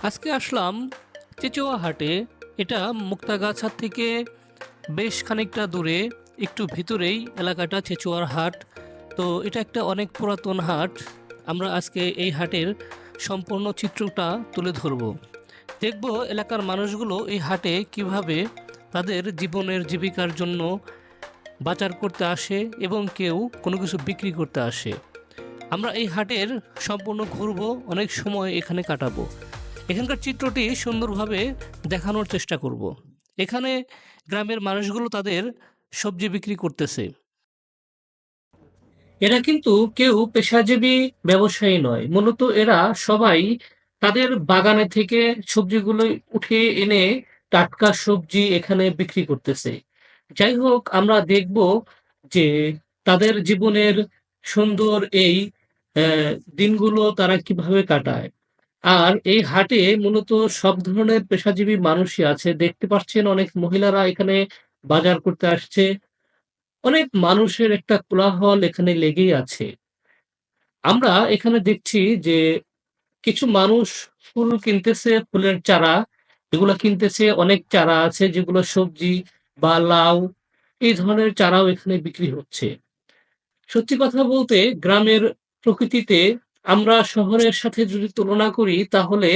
আজকে আসলাম চেচুয়া হাটে। এটা মুক্তাগাছা থেকে বেশ খানিকটা দূরে, একটু ভিতরেই এলাকাটা চেচুয়ার হাট। তো এটা একটা অনেক পুরাতন হাট। আমরা আজকে এই হাটের সম্পূর্ণ চিত্রটা তুলে ধরব। দেখব এলাকার মানুষগুলো এই হাটে কিভাবে তাদের জীবনের জীবিকার জন্য বাজার করতে আসে এবং কেউ কোনো কিছু বিক্রি করতে আসে। আমরা এই হাটের সম্পূর্ণ ঘুরবো, অনেক সময় এখানে কাটাবো। এখানকার চিত্রটি সুন্দরভাবে দেখানোর চেষ্টা করব। এখানে গ্রামের মানুষগুলো তাদের সবজি বিক্রি করতেছে। এরা কিন্তু কেউ পেশাজীবী ব্যবসায়ী নয়, মূলত এরা সবাই তাদের বাগানে থেকে সবজিগুলো উঠে এনে টাটকা সবজি এখানে বিক্রি করতেছে। যাই হোক, আমরা দেখব যে তাদের জীবনের সুন্দর এই দিনগুলো তারা কিভাবে কাটায়। আর এই হাটে মূলত সব ধরনের পেশাজীবী মানুষই আছে। দেখতে পাচ্ছেন অনেক মহিলারা এখানে বাজার করতে আসছে। অনেক মানুষের একটা কোলাহল এখানে লেগেই আছে। আমরা এখানে দেখছি যে কিছু মানুষ ফুল কিনতেছে, ফুলের চারা এগুলা কিনতেছে। অনেক চারা আছে যেগুলো সবজি বা লাউ এই ধরনের চারাও এখানে বিক্রি হচ্ছে। সত্যি কথা বলতে গ্রামের প্রকৃতিতে আমরা শহরের সাথে যদি তুলনা করি তাহলে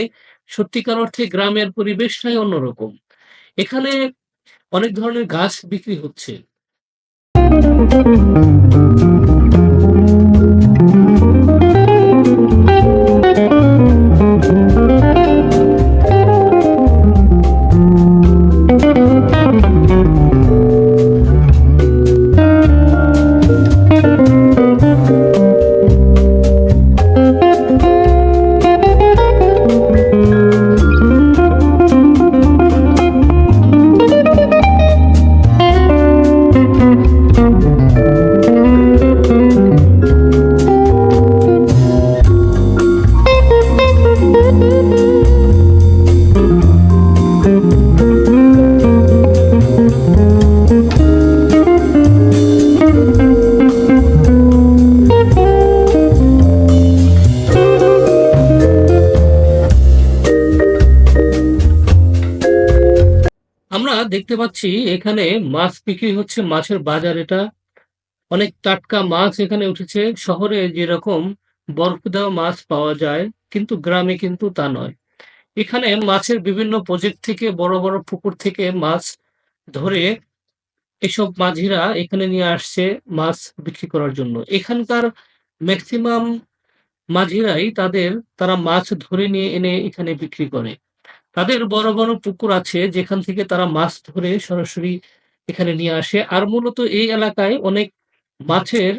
সত্যিকার অর্থে গ্রামের পরিবেশটাই অন্যরকম। এখানে অনেক ধরনের গাছ বিক্রি হচ্ছে। আমরা দেখতে পাচ্ছি এখানে মাছ বিক্রি হচ্ছে, মাছের বাজার এটা। অনেক টাটকা মাছ এখানে উঠেছে। শহরে যেরকম বরফ দেওয়া মাছ পাওয়া যায়, কিন্তু গ্রামে কিন্তু তা নয়। এখানে মাছের বিভিন্ন প্রজেক্ট থেকে, বড় বড় পুকুর থেকে মাছ ধরে এসব মাঝিরা এখানে নিয়ে আসছে মাছ বিক্রি করার জন্য। এখানকার ম্যাক্সিমাম মাঝিরাই তারা মাছ ধরে নিয়ে এনে এখানে বিক্রি করে। তাদের বড় বড় পুকুর আছে যেখান থেকে তারা মাছ ধরে সরাসরি এখানে নিয়ে আসে। আর মূলত এই এলাকায় অনেক মাছের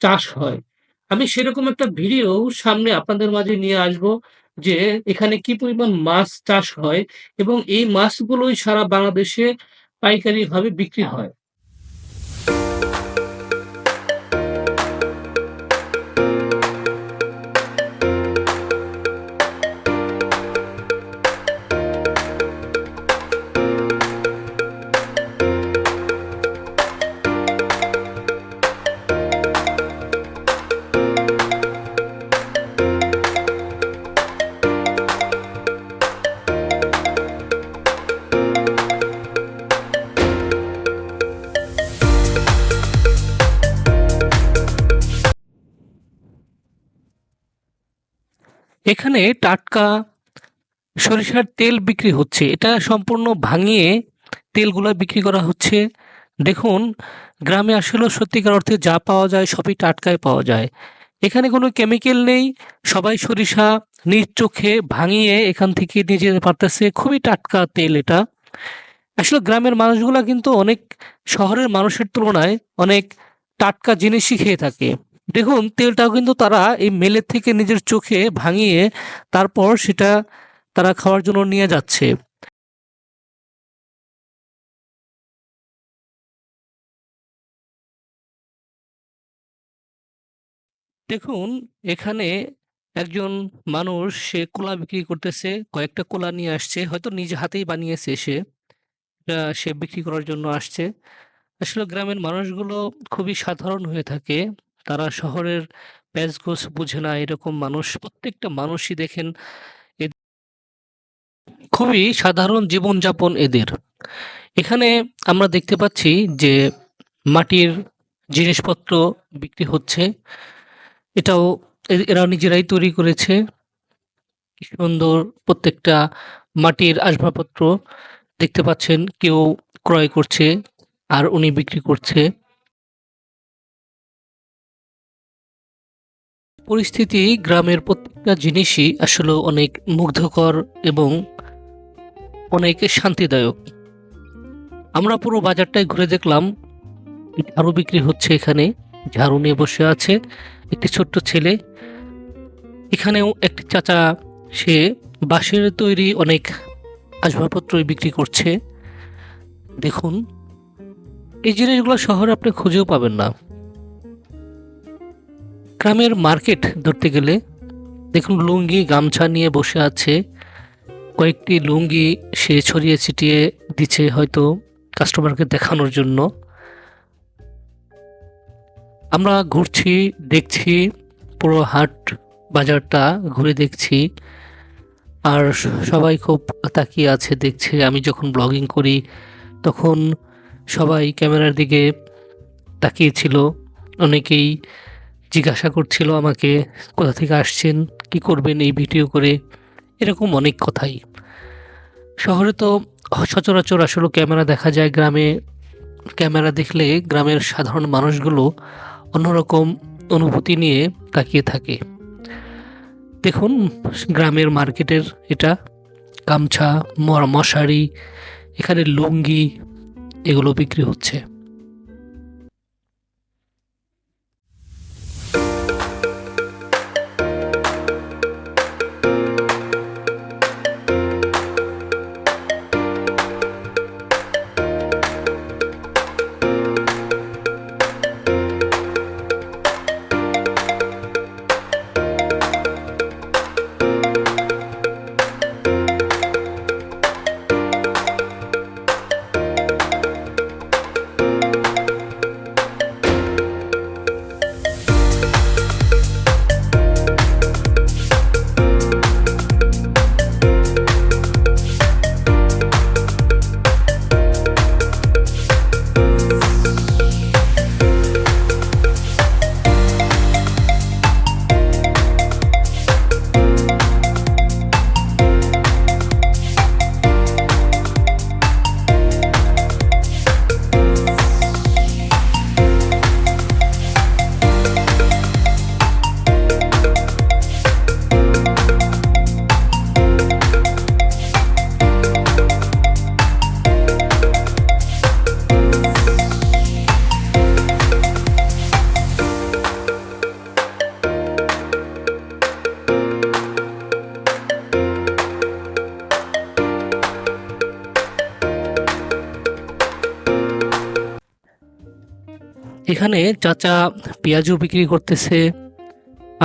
চাষ হয়। আমি সেরকম একটা ভিডিও সামনে আপনাদের মাঝে নিয়ে আসব যে এখানে কি পরিমাণ মাছ চাষ হয় এবং এই মাছগুলোই সারা বাংলাদেশে পাইকারি ভাবে বিক্রি হয়। এখানে টাটকা সরিষার তেল বিক্রি হচ্ছে। এটা সম্পূর্ণ ভাঙিয়ে তেলগুলা বিক্রি করা হচ্ছে। দেখুন, গ্রামে আসলে সত্যিকার অর্থে যা পাওয়া যায় সবই টাটকাই পাওয়া যায়। এখানে কোনো কেমিক্যাল নেই। সবাই সরিষা নিজ চোখে ভাঙিয়ে এখান থেকে নিয়ে যেতে পারতেছে। খুবই টাটকা তেল এটা। আসলে গ্রামের মানুষগুলা কিন্তু অনেক শহরের মানুষের তুলনায় অনেক টাটকা জিনিসই খেয়ে থাকে। দেখুন, তেলটাও কিন্তু তারা এই মেলের থেকে নিজের চোখে ভাঙিয়ে তারপর সেটা তারা খাওয়ার জন্য নিয়ে যাচ্ছে। দেখুন, এখানে একজন মানুষ সে কলা বিক্রি করতেছে। কয়েকটা কলা নিয়ে আসছে, হয়তো নিজ হাতেই বানিয়েছে সে। সে বিক্রি করার জন্য আসছে। আসলে গ্রামের মানুষগুলো খুবই সাধারণ হয়ে থাকে। তারা শহরের প্যাঁচগোছ বুঝে না, এরকম মানুষ। প্রত্যেকটা মানুষই দেখেন খুবই সাধারণ জীবনযাপন এদের। এখানে আমরা দেখতে পাচ্ছি যে মাটির জিনিসপত্র বিক্রি হচ্ছে। এটাও এরা নিজেরাই তৈরি করেছে। কি সুন্দর প্রত্যেকটা মাটির আসবাবপত্র দেখতে পাচ্ছেন, কেউ ক্রয় করছে আর উনি বিক্রি করছে। পরিস্থিতি গ্রামের প্রত্যেকটা জিনিসই আসলে অনেক মুগ্ধকর এবং অনেক শান্তিদায়ক। আমরা পুরো বাজারটাই ঘুরে দেখলাম। ঝাড়ু বিক্রি হচ্ছে এখানে। ঝাড়ু নিয়ে বসে আছে একটি ছোট্ট ছেলে। এখানেও একটি চাচা, সে বাঁশের তৈরি অনেক আসবাবপত্রই বিক্রি করছে। দেখুন, এই জিনিসগুলো শহরে আপনি খুঁজেও পাবেন না। গ্রামের মার্কেট ধরতে গেলে দেখুন, লুঙ্গি গামছা নিয়ে বসে আছে। কয়েকটি লুঙ্গি সে ছড়িয়ে ছিটিয়ে দিচ্ছে, হয়তো কাস্টমারকে দেখানোর জন্য। আমরা ঘুরছি, দেখছি, পুরো হাট বাজারটা ঘুরে দেখছি। আর সবাই খুব তাকিয়ে আছে, দেখছে। আমি যখন ব্লগিং করি তখন সবাই ক্যামেরার দিকে তাকিয়েছিল। অনেকেই জিজ্ঞাসা করছিল আমাকে, কোথা থেকে আসছেন, কি করবেন এই ভিডিও করে, এরকম অনেক কথাই। শহরে তো সচরাচর আসলে ক্যামেরা দেখা যায়, গ্রামে ক্যামেরা দেখলে গ্রামের সাধারণ মানুষগুলো অন্যরকম অনুভূতি নিয়ে তাকিয়ে থাকে। দেখুন, গ্রামের মার্কেটের এটা গামছা, মশারি, এখানে লুঙ্গি, এগুলো বিক্রি হচ্ছে। এখানে চাচা পেঁয়াজও বিক্রি করতেছে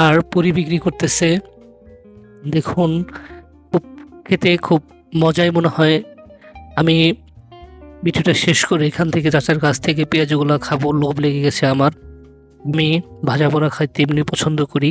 আর পুরি বিক্রি করতেছে। দেখুন, খুব খেতে খুব মজাই মনে হয়। আমি ভিডিওটা শেষ করে এখান থেকে চাচার কাছ থেকে পেঁয়াজগুলো খাবো, লোভ লেগে গেছে আমার। আমি ভাজা পোড়া খাইতে এমনি পছন্দ করি।